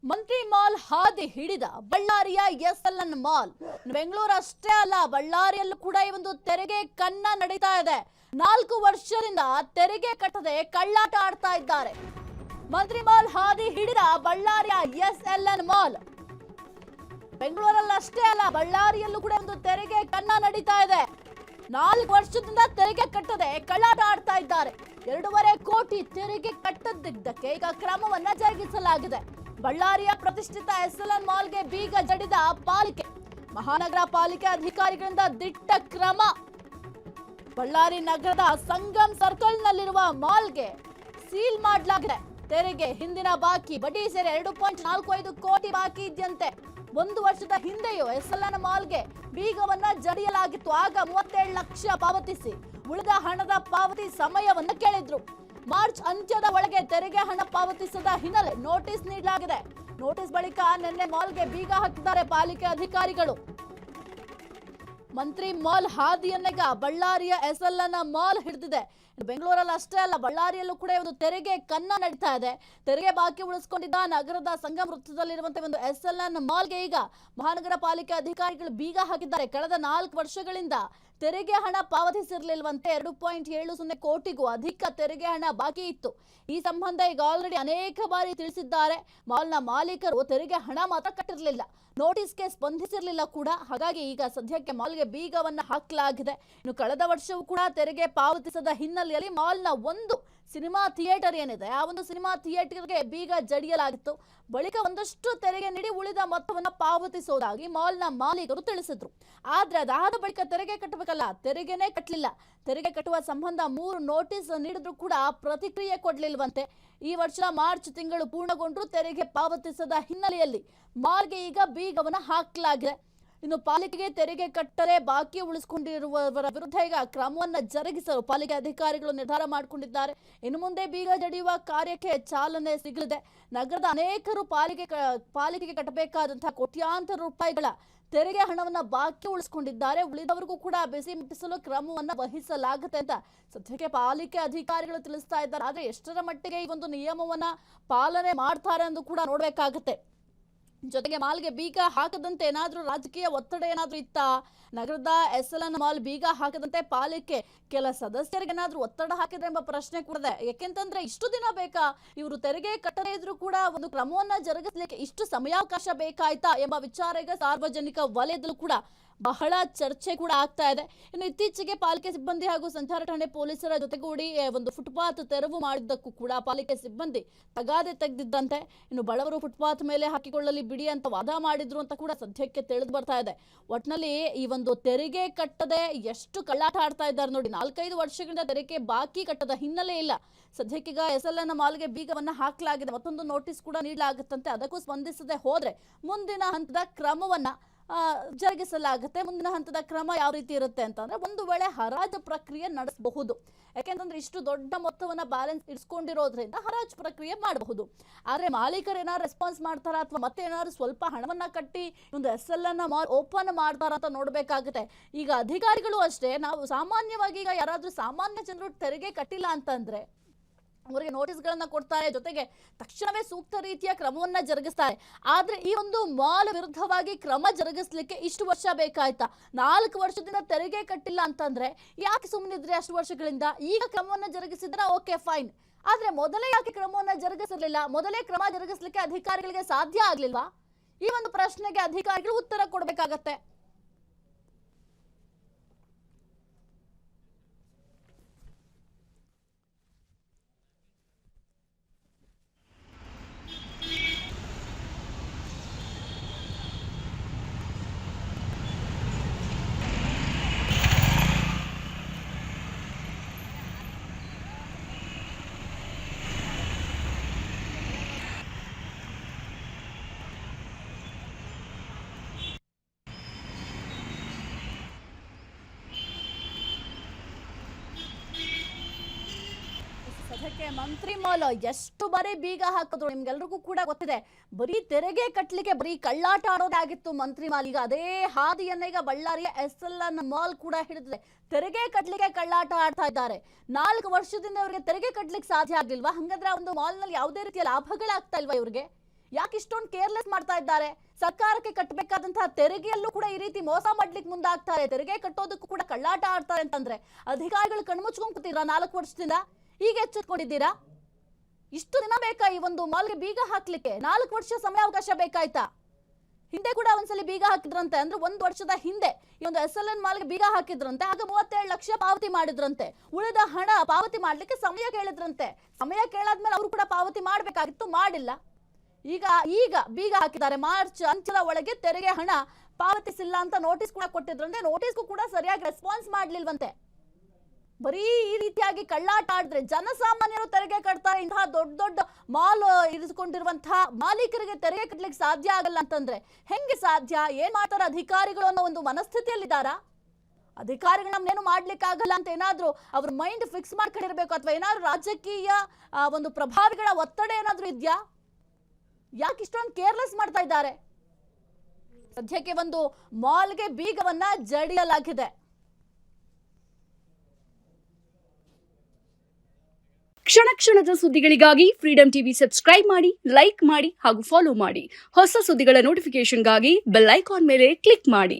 ಮಂತ್ರಿ mall ಹಾದಿ ಹಿಡಿದ ಬಳ್ಳಾರಿಯ ಎಸ್ಎಲ್ಎನ್ ಮಾಲ್. ಬೆಂಗಳೂರು ಅಷ್ಟೇ ಅಲ್ಲ, ಬಳ್ಳಾರಿಯಲ್ಲೂ ಕೂಡ ಈ ಒಂದು ತೆರಿಗೆ ಕನ್ನ ನಡೀತಾ ಇದೆ. 4 ವರ್ಷದಿಂದ ತೆರಿಗೆ ಕಟ್ಟದೆ ಕಳ್ಳಾಟ ಆಡ್ತಾ ಇದ್ದಾರೆ. ಮಂತ್ರಿ ಮಾಲ್ ಹಾದಿ ಹಿಡಿದ ಬಳ್ಳಾರಿಯ ಎಸ್ಎಲ್ಎನ್ ಮಾಲ್. ಬೆಂಗಳೂರಲ್ಲಿ ಅಷ್ಟೇ ಅಲ್ಲ, ಬಳ್ಳಾರಿಯಲ್ಲೂ ಕೂಡ ಒಂದು ತೆರಿಗೆ ಕನ್ನ ನಡೀತಾ ಇದೆ. 4 ವರ್ಷದಿಂದ ತೆರಿಗೆ ಕಟ್ಟದೆ ಕಳ್ಳಾಟ ಆಡ್ತಾ ಇದ್ದಾರೆ. 2.5 ಕೋಟಿ ತೆರಿಗೆ ಕಟ್ಟದಿದ್ದಕ್ಕೆ ಈಗ ಕ್ರಮವನ್ನ ಜರುಗಿಸಲಾಗಿದೆ. ಬಳ್ಳಾರಿಯ ಪ್ರತಿಷ್ಠಿತ ಎಸ್ಎಲ್ಎನ್ ಮಾಲ್ಗೆ ಬೀಗ ಜಡಿದ ಪಾಲಿಕೆ. ಮಹಾನಗರ ಪಾಲಿಕೆ ಅಧಿಕಾರಿಗಳಿಂದ ದಿಟ್ಟ ಕ್ರಮ. ಬಳ್ಳಾರಿ ನಗರದ ಸಂಗಮ್ ಸರ್ಕಲ್ ನಲ್ಲಿರುವ ಮಾಲ್ಗೆ ಸೀಲ್ ಮಾಡಲಾಗಿದೆ. ತೆರಿಗೆ ಹಿಂದಿನ ಬಾಕಿ ಬಡ್ಡಿ ಸೇರಿ 2.45 ಕೋಟಿ ಬಾಕಿ ಇದೆಯಂತೆ. 1 ವರ್ಷದ ಹಿಂದೆಯೂ ಎಸ್ಎಲ್ಎನ್ ಮಾಲ್ಗೆ ಬೀಗವನ್ನ ಜಡಿಯಲಾಗಿತ್ತು. ಆಗ 37 ಲಕ್ಷ ಪಾವತಿಸಿ ಉಳಿದ ಹಣದ ಪಾವತಿ ಸಮಯವನ್ನ ಕೇಳಿದ್ರು. ಮಾರ್ಚ್ ಅಂತ್ಯದ ಒಳಗೆ ತೆರಿಗೆ ಹಣ ಪಾವತಿಸದ ಹಿನ್ನೆಲೆ ನೋಟಿಸ್ ನೀಡಲಾಗಿದೆ. ನೋಟಿಸ್ ಬಳಿಕ ನಿನ್ನೆ ಮಾಲ್ಗೆ ಬೀಗ ಹಾಕಿದ್ದಾರೆ ಪಾಲಿಕೆ ಅಧಿಕಾರಿಗಳು. ಮಂತ್ರಿ ಮಾಲ್ ಹಾದಿಯನ್ನೀಗ ಬಳ್ಳಾರಿಯ ಎಸ್ಎಲ್ಎನ್ ಮಾಲ್ ಹಿಡಿದಿದೆ. ಬೆಂಗಳೂರಲ್ಲಿ ಅಷ್ಟೇ ಅಲ್ಲ, ಬಳ್ಳಾರಿಯಲ್ಲೂ ಕೂಡ ಒಂದು ತೆರಿಗೆ ಕನ್ನ ನಡೀತಾ ಇದೆ. ತೆರಿಗೆ ಬಾಕಿ ಉಳಿಸಿಕೊಂಡಿದ್ದ ನಗರದ ಸಂಗಮ ವೃತ್ತದಲ್ಲಿರುವಂತಹ ಒಂದು ಎಸ್ಎಲ್ಎನ್ ಮಾಲ್ಗೆ ಈಗ ಮಹಾನಗರ ಪಾಲಿಕೆ ಅಧಿಕಾರಿಗಳು ಬೀಗ ಹಾಕಿದ್ದಾರೆ. ಕಳೆದ 4 ವರ್ಷಗಳಿಂದ ತೆರಿಗೆ ಹಣ ಪಾವತಿಸಿರಲಿಲ್ವಂತೆ. 2.70 ಕೋಟಿಗೂ ಅಧಿಕ ತೆರಿಗೆ ಹಣ ಬಾಕಿ ಇತ್ತು. ಈ ಸಂಬಂಧ ಈಗ ಆಲ್ರೆಡಿ ಅನೇಕ ಬಾರಿ ತಿಳಿಸಿದ್ದಾರೆ. ಮಾಲ್ನ ಮಾಲೀಕರು ತೆರಿಗೆ ಹಣ ಮಾತ್ರ ಕಟ್ಟಿರಲಿಲ್ಲ, ನೋಟಿಸ್ಗೆ ಸ್ಪಂದಿಸಿರಲಿಲ್ಲ ಕೂಡ. ಹಾಗಾಗಿ ಈಗ ಸದ್ಯಕ್ಕೆ ಮಾಲ್ಗೆ ಬೀಗವನ್ನ ಹಾಕಲಾಗಿದೆ. ಇನ್ನು ಕಳೆದ ವರ್ಷವೂ ಕೂಡ ತೆರಿಗೆ ಪಾವತಿಸದ ಹಿನ್ನೆಲೆಯಲ್ಲಿ ಮಾಲ್ನ ಒಂದು ಸಿನಿಮಾ ಥಿಯೇಟರ್ ಏನಿದೆ, ಆ ಒಂದು ಸಿನಿಮಾ ಥಿಯೇಟರ್ಗೆ ಬೀಗ ಜಡಿಯಲಾಗಿತ್ತು. ಬಳಿಕ ಒಂದಷ್ಟು ತೆರಿಗೆ ನೀಡಿ ಉಳಿದ ಮೊತ್ತವನ್ನು ಪಾವತಿಸೋದಾಗಿ ಮಾಲ್ನ ಮಾಲೀಕರು ತಿಳಿಸಿದ್ರು. ಆದ್ರೆ ಅದಾದ ಬಳಿಕ ತೆರಿಗೆ ಕಟ್ಟಬೇಕಲ್ಲ, ತೆರಿಗೆನೇ ಕಟ್ಟಲಿಲ್ಲ. ತೆರಿಗೆ ಕಟ್ಟುವ ಸಂಬಂಧ 3 ನೋಟಿಸ್ ನೀಡಿದ್ರು ಕೂಡ ಪ್ರತಿಕ್ರಿಯೆ ಕೊಡ್ಲಿಲ್ವಂತೆ. ಈ ವರ್ಷ ಮಾರ್ಚ್ ತಿಂಗಳು ಪೂರ್ಣಗೊಂಡ್ರು ತೆರಿಗೆ ಪಾವತಿಸದ ಹಿನ್ನೆಲೆಯಲ್ಲಿ ಮಾಲ್ಗೆ ಈಗ ಬೀಗವನ್ನ ಹಾಕಲಾಗಿದೆ. ಇನ್ನು ಪಾಲಿಕೆಗೆ ತೆರಿಗೆ ಕಟ್ಟರೆ ಬಾಕಿ ಉಳಿಸಿಕೊಂಡಿರುವವರ ವಿರುದ್ಧ ಈಗ ಕ್ರಮವನ್ನು ಜರುಗಿಸಲು ಪಾಲಿಕೆ ಅಧಿಕಾರಿಗಳು ನಿರ್ಧಾರ ಮಾಡಿಕೊಂಡಿದ್ದಾರೆ. ಇನ್ನು ಮುಂದೆ ಬೀಗ ಜಡಿಯುವ ಕಾರ್ಯಕ್ಕೆ ಚಾಲನೆ ಸಿಗಲಿದೆ. ನಗರದ ಅನೇಕರು ಪಾಲಿಕೆಗೆ ಕಟ್ಟಬೇಕಾದಂತಹ ಕೋಟ್ಯಾಂತರ ರೂಪಾಯಿಗಳ ತೆರಿಗೆ ಹಣವನ್ನ ಬಾಕಿ ಉಳಿಸಿಕೊಂಡಿದ್ದಾರೆ. ಉಳಿದವರಿಗೂ ಕೂಡ ಬಿಸಿ ಮುಟ್ಟಿಸಲು ಕ್ರಮವನ್ನ ವಹಿಸಲಾಗುತ್ತೆ ಅಂತ ಸದ್ಯಕ್ಕೆ ಪಾಲಿಕೆ ಅಧಿಕಾರಿಗಳು ತಿಳಿಸ್ತಾ ಇದ್ದಾರೆ. ಆದ್ರೆ ಎಷ್ಟರ ಮಟ್ಟಿಗೆ ಈ ಒಂದು ನಿಯಮವನ್ನ ಪಾಲನೆ ಮಾಡ್ತಾರೆ ಎಂದು ಕೂಡ ನೋಡ್ಬೇಕಾಗತ್ತೆ. ಜೊತೆಗೆ ಮಾಲ್ಗೆ ಬೀಗ ಹಾಕದಂತೆ ಏನಾದ್ರೂ ರಾಜಕೀಯ ಒತ್ತಡ ಏನಾದ್ರೂ ಇತ್ತಾ? ನಗರದ ಎಸ್ಎಲ್ಎನ್ ಮಾಲ್ ಬೀಗ ಹಾಕದಂತೆ ಪಾಲಿಕೆ ಕೆಲ ಸದಸ್ಯರಿಗೆ ಏನಾದ್ರೂ ಒತ್ತಡ ಹಾಕಿದ್ರೆ ಎಂಬ ಪ್ರಶ್ನೆ ಕೂಡ ಇದೆ. ಯಾಕೆಂತಂದ್ರೆ ಇಷ್ಟು ದಿನ ಬೇಕಾ, ಇವರು ತೆರಿಗೆ ಕಟ್ಟದೇ ಇದ್ರೂ ಕೂಡ ಒಂದು ಕ್ರಮವನ್ನ ಜರುಗಿಸಲಿಕ್ಕೆ ಇಷ್ಟು ಸಮಯಾವಕಾಶ ಬೇಕಾಯ್ತಾ ಎಂಬ ವಿಚಾರ ಈಗ ಸಾರ್ವಜನಿಕ ವಲಯದಲ್ಲೂ ಕೂಡ ಬಹಳ ಚರ್ಚೆ ಕೂಡ ಆಗ್ತಾ ಇದೆ. ಇನ್ನು ಇತ್ತೀಚೆಗೆ ಪಾಲಿಕೆ ಸಿಬ್ಬಂದಿ ಹಾಗೂ ಸಂಚಾರ ಠಾಣೆ ಪೊಲೀಸರ ಜೊತೆಗೂಡಿ ಒಂದು ಫುಟ್ಪಾತ್ ತೆರವು ಮಾಡಿದ್ದಕ್ಕೂ ಕೂಡ ಪಾಲಿಕೆ ಸಿಬ್ಬಂದಿ ತಗಾದೆ ತೆಗೆದಿದ್ದಂತೆ. ಇನ್ನು ಬಡವರು ಫುಟ್ಪಾತ್ ಮೇಲೆ ಹಾಕಿಕೊಳ್ಳಲಿ ಬಿಡಿ ಅಂತ ವಾದ ಮಾಡಿದ್ರು ಅಂತ ಕೂಡ ಸದ್ಯಕ್ಕೆ ತಿಳಿದು ಬರ್ತಾ ಇದೆ. ಒಟ್ನಲ್ಲಿ ಈ ಒಂದು ತೆರಿಗೆ ಕಟ್ಟದೆ ಎಷ್ಟು ಕಳ್ಳಾಟ ಆಡ್ತಾ ಇದ್ದಾರೆ ನೋಡಿ. 4-5 ವರ್ಷಗಳಿಂದ ತೆರಿಗೆ ಬಾಕಿ ಕಟ್ಟದ ಹಿನ್ನೆಲೆ ಇಲ್ಲ. ಸದ್ಯಕ್ಕೀಗ ಎಸ್ಎಲ್ಎನ್ ಮಾಲ್ಗೆ ಬೀಗವನ್ನ ಹಾಕಲಾಗಿದೆ. ಮತ್ತೊಂದು ನೋಟಿಸ್ ಕೂಡ ನೀಡಲಾಗುತ್ತಂತೆ. ಅದಕ್ಕೂ ಸ್ಪಂದಿಸದೆ ಹೋದ್ರೆ ಮುಂದಿನ ಹಂತದ ಕ್ರಮವನ್ನ ಜರುಗಿಸಲಾಗುತ್ತೆ. ಮುಂದಿನ ಹಂತದ ಕ್ರಮ ಯಾವ ರೀತಿ ಇರುತ್ತೆ ಅಂತಂದ್ರೆ, ಒಂದು ವೇಳೆ ಹರಾಜು ಪ್ರಕ್ರಿಯೆ ನಡೆಸಬಹುದು. ಯಾಕೆಂತಂದ್ರೆ ಇಷ್ಟು ದೊಡ್ಡ ಮೊತ್ತವನ್ನ ಬ್ಯಾಲೆನ್ಸ್ ಇರಿಸ್ಕೊಂಡಿರೋದ್ರಿಂದ ಹರಾಜು ಪ್ರಕ್ರಿಯೆ ಮಾಡಬಹುದು. ಆದ್ರೆ ಮಾಲೀಕರು ಏನಾದ್ರು ರೆಸ್ಪಾನ್ಸ್ ಮಾಡ್ತಾರ ಅಥವಾ ಮತ್ತೆ ಏನಾದ್ರು ಸ್ವಲ್ಪ ಹಣವನ್ನ ಕಟ್ಟಿ ಒಂದು ಎಸ್ಎಲ್ಎನ್ ಮಾಲ್ ಓಪನ್ ಮಾಡ್ತಾರ ಅಂತ ನೋಡ್ಬೇಕಾಗುತ್ತೆ. ಈಗ ಅಧಿಕಾರಿಗಳು ಅಷ್ಟೇ, ನಾವು ಸಾಮಾನ್ಯವಾಗಿ ಈಗ ಯಾರಾದ್ರೂ ಸಾಮಾನ್ಯ ಜನರು ತೆರಿಗೆ ಕಟ್ಟಿಲ್ಲ ಅಂತಂದ್ರೆ ಅವರಿಗೆ ನೋಟಿಸ್ಗಳನ್ನ ಕೊಡ್ತಾರೆ, ಜೊತೆಗೆ ತಕ್ಷಣವೇ ಸೂಕ್ತ ರೀತಿಯ ಕ್ರಮವನ್ನ ಜರುಗಿಸ್ತಾರೆ. ಆದ್ರೆ ಈ ಒಂದು ಮಾಲ್ ವಿರುದ್ಧವಾಗಿ ಕ್ರಮ ಜರುಗಿಸ್ಲಿಕ್ಕೆ ಇಷ್ಟು ವರ್ಷ ಬೇಕಾಯ್ತಾ? 4 ವರ್ಷದಿಂದ ತೆರಿಗೆ ಕಟ್ಟಿಲ್ಲ ಅಂತಂದ್ರೆ ಯಾಕೆ ಸುಮ್ಮನಿದ್ರೆ ಅಷ್ಟು ವರ್ಷಗಳಿಂದ? ಈಗ ಕ್ರಮವನ್ನ ಜರುಗಿಸಿದ್ರೆ ಓಕೆ ಫೈನ್, ಆದ್ರೆ ಮೊದಲೇ ಯಾಕೆ ಕ್ರಮವನ್ನ ಜರುಗಿಸಿರ್ಲಿಲ್ಲ? ಮೊದಲೇ ಕ್ರಮ ಜರುಗಿಸ್ಲಿಕ್ಕೆ ಅಧಿಕಾರಿಗಳಿಗೆ ಸಾಧ್ಯ ಆಗ್ಲಿಲ್ವಾ? ಈ ಒಂದು ಪ್ರಶ್ನೆಗೆ ಅಧಿಕಾರಿಗಳು ಉತ್ತರ ಕೊಡ್ಬೇಕಾಗತ್ತೆ. ಅದಕ್ಕೆ ಮಂತ್ರಿ ಮಾಲ್ ಎಷ್ಟು ಬಾರಿ ಬೀಗ ಹಾಕಿದ್ರು ನಿಮ್ಗೆಲ್ರಿಗೂ ಕೂಡ ಗೊತ್ತಿದೆ. ಬರೀ ತೆರಿಗೆ ಕಟ್ಟಲಿಕ್ಕೆ ಬರೀ ಕಳ್ಳಾಟ ಆಡೋದಾಗಿತ್ತು ಮಂತ್ರಿ ಮಾಲ್. ಈಗ ಅದೇ ಹಾದಿಯನ್ನ ಈಗ ಬಳ್ಳಾರಿಯ ಎಸ್ಎಲ್ಎನ್ ಮಾಲ್ ಕೂಡ ಹಿಡಿದಿದೆ. ತೆರಿಗೆ ಕಟ್ಟಲಿಕ್ಕೆ ಕಳ್ಳಾಟ ಆಡ್ತಾ ಇದ್ದಾರೆ. 4 ವರ್ಷದಿಂದ ಇವರಿಗೆ ತೆರಿಗೆ ಕಟ್ಟಲಿಕ್ಕೆ ಸಾಧ್ಯ ಆಗ್ಲಿಲ್ವಾ? ಹಂಗಂದ್ರೆ ಒಂದು ಮಾಲ್ ನಲ್ಲಿ ಯಾವುದೇ ರೀತಿಯ ಲಾಭಗಳಾಗ್ತಾ ಇಲ್ವಾ ಇವ್ರಿಗೆ? ಯಾಕೆ ಇಷ್ಟೊಂದು ಕೇರ್ಲೆಸ್ ಮಾಡ್ತಾ ಇದ್ದಾರೆ? ಸರ್ಕಾರಕ್ಕೆ ಕಟ್ಟಬೇಕಾದಂತಹ ತೆರಿಗೆಯಲ್ಲೂ ಕೂಡ ಈ ರೀತಿ ಮೋಸ ಮಾಡ್ಲಿಕ್ಕೆ ಮುಂದಾಗ್ತಾರೆ, ತೆರಿಗೆ ಕಟ್ಟೋದಕ್ಕೂ ಕೂಡ ಕಳ್ಳಾಟ ಆಡ್ತಾರೆ ಅಂತಂದ್ರೆ ಅಧಿಕಾರಿಗಳು ಕಣ್ಮುಚ್ಕೊಂಡ್ ಕೂತಿರಾ 4 ವರ್ಷದಿಂದ? ಈಗ ಎಚ್ಚೆತ್ಕೊಂಡಿದ್ದೀರಾ? ಇಷ್ಟು ದಿನ ಬೇಕಾ ಈ ಒಂದು ಮಾಲ್ಗೆ ಬೀಗ ಹಾಕ್ಲಿಕ್ಕೆ? 4 ವರ್ಷ ಸಮಯಾವಕಾಶ ಬೇಕಾಯ್ತಾ? ಹಿಂದೆ ಕೂಡ ಒಂದ್ಸಲಿ ಬೀಗ ಹಾಕಿದ್ರಂತೆ, ಅಂದ್ರೆ 1 ವರ್ಷದ ಹಿಂದೆ ಈ ಒಂದು SLN ಮಾಲ್ಗೆ ಬೀಗ ಹಾಕಿದ್ರಂತೆ. ಆಗ 37 ಲಕ್ಷ ಪಾವತಿ ಮಾಡಿದ್ರಂತೆ. ಉಳಿದ ಹಣ ಪಾವತಿ ಮಾಡ್ಲಿಕ್ಕೆ ಸಮಯ ಕೇಳಿದ್ರಂತೆ. ಸಮಯ ಕೇಳಾದ್ಮೇಲೆ ಅವರು ಕೂಡ ಪಾವತಿ ಮಾಡ್ಬೇಕಾಗಿತ್ತು, ಮಾಡಿಲ್ಲ. ಈಗ ಬೀಗ ಹಾಕಿದ್ದಾರೆ. ಮಾರ್ಚ್ ಅಂತ್ಯದ ಒಳಗೆ ತೆರಿಗೆ ಹಣ ಪಾವತಿಸಿಲ್ಲ ಅಂತ ನೋಟಿಸ್ ಕೂಡ ಕೊಟ್ಟಿದ್ರಂತೆ. ನೋಟಿಸ್ಗೂ ಕೂಡ ಸರಿಯಾಗಿ ರೆಸ್ಪಾನ್ಸ್ ಮಾಡ್ಲಿಲ್ವಂತೆ. ಬರೀ ಈ ರೀತಿಯಾಗಿ ಕಳ್ಳಾಟ ಆಡಿದ್ರೆ ಜನಸಾಮಾನ್ಯರು ತೆರಿಗೆ ಕಟ್ತಾರೆ. ಇಂತಹ ದೊಡ್ಡ ದೊಡ್ಡ ಮಾಲ್ ಇರಿಸಿಕೊಂಡಿರುವಂತಹ ಮಾಲೀಕರಿಗೆ ತೆರಿಗೆ ಕಟ್ಟಲಿಕ್ಕೆ ಸಾಧ್ಯ ಆಗಲ್ಲ ಅಂತಂದ್ರೆ ಹೆಂಗೆ ಸಾಧ್ಯ? ಏನ್ ಮಾಡ್ತಾರೆ ಅಧಿಕಾರಿಗಳು ಅನ್ನೋ ಒಂದು ಮನಸ್ಥಿತಿಯಲ್ಲಿದ್ದಾರಾ? ಅಧಿಕಾರಿಗಳು ನಮ್ನೇನು ಮಾಡ್ಲಿಕ್ಕೆ ಆಗಲ್ಲ ಅಂತ ಏನಾದ್ರೂ ಅವ್ರ ಮೈಂಡ್ ಫಿಕ್ಸ್ ಮಾಡ್ಕೊಂಡಿರ್ಬೇಕು, ಅಥವಾ ಏನಾದ್ರು ರಾಜಕೀಯ ಒಂದು ಪ್ರಭಾವಿಗಳ ಒತ್ತಡ ಏನಾದ್ರೂ ಇದ್ಯಾ? ಯಾಕೆ ಇಷ್ಟೊಂದು ಕೇರ್ಲೆಸ್ ಮಾಡ್ತಾ ಇದ್ದಾರೆ? ಸದ್ಯಕ್ಕೆ ಒಂದು ಮಾಲ್ಗೆ ಬೀಗವನ್ನ ಜಡಿಯಲಾಗಿದೆ. ಕ್ಷಣ ಕ್ಷಣದ ಸುದ್ದಿಗಳಿಗಾಗಿ ಫ್ರೀಡಂ ಟಿವಿ ಸಬ್ಸ್ಕ್ರೈಬ್ ಮಾಡಿ, ಲೈಕ್ ಮಾಡಿ ಹಾಗೂ ಫಾಲೋ ಮಾಡಿ. ಹೊಸ ಸುದ್ದಿಗಳ ನೋಟಿಫಿಕೇಶನ್ಗಾಗಿ ಬೆಲ್ ಐಕಾನ್ ಮೇಲೆ ಕ್ಲಿಕ್ ಮಾಡಿ.